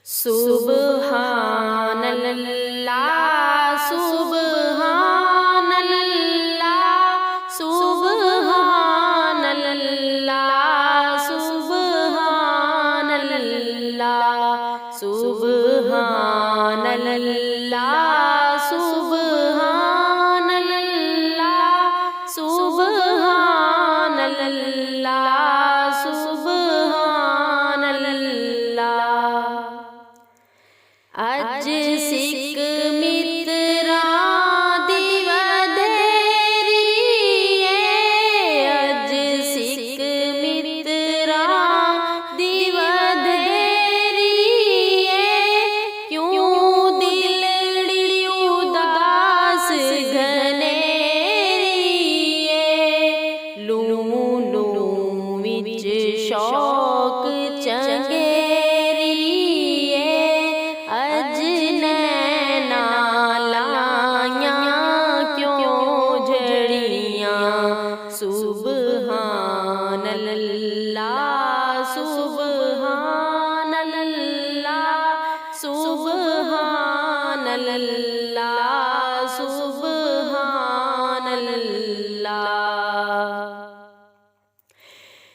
سبحان اللہ سبحان اللہ سبحان اللہ سبحان اللہ سبحان اللہ سبحان اللہ سبحان اللہ سبحان اللہ اج سکھ مترا دیو دھیریے اج سکھ مترا دیو دھیریے کیوں دلڑی اداس گھنیریے لوں لوں وچ شوق چنگیریے اج نینا لائیاں کیوں جھڑیاں سبحان اللہ سبحان اللہ سبحان اللہ سبحان اللہ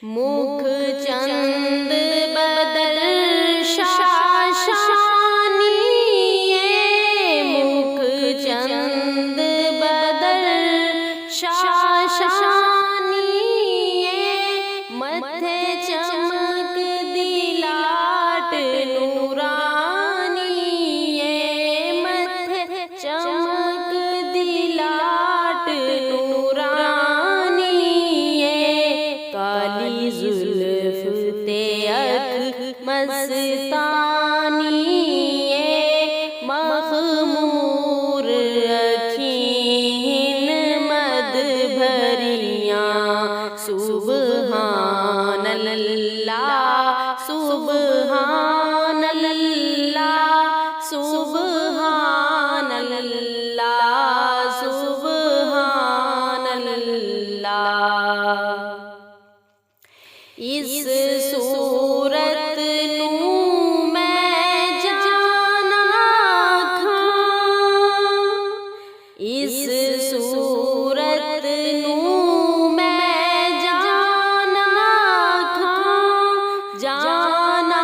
مکھ چند بدل شاشانیے مکھ چند بدل شاشانیے متھے چمک دلاٹ نورانیے متھے چمک دلاٹ نورانیے کالی زلف تے اکھ مستانیے مخمور اکھین مد بھریاں سبحان اللہ سبحان اللہ سبحان اللہ سبحان اللہ اس صورت نوں میں جانا کھاں اس صورت نوں میں جانا کھاں جانا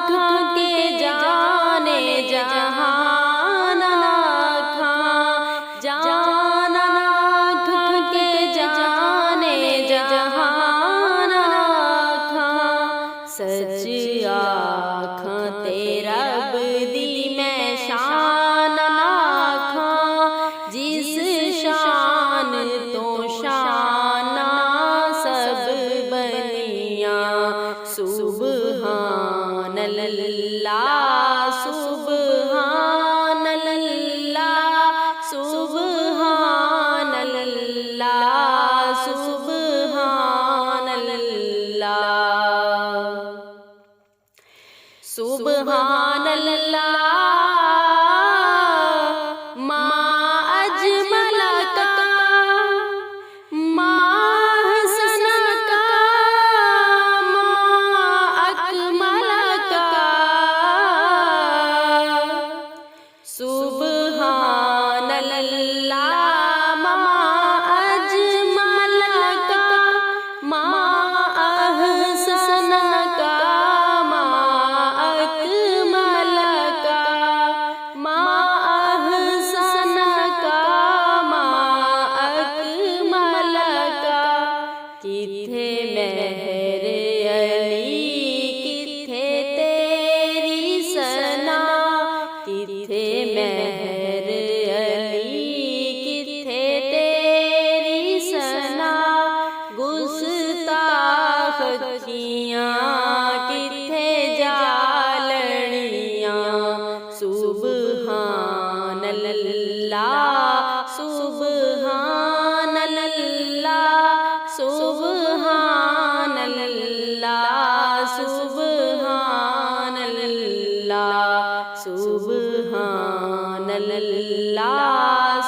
کھاں کے جانے جہان کھاں جانا کھاں کے جانے جہان سچ آکھاں تے رب دی میں شان آکھاں جس شان تو شان سب بنیاں سبحان اللہ سبحان اللہ سبحان اللہ سبحان اللہ سبحان اللہ ما اجملک ما حسنک ما اکملک سبحان اللہ ما اجملک ما احسنک کتھے مہر علی کتھے تیری ثنا کتھے مہر علی کتھے تیری ثنا گستاخ اکھیاں کتھے جالڑیاں سبحان اللہ سبحان اللہ سبحان اللہ سبحان اللہ سبحان اللہ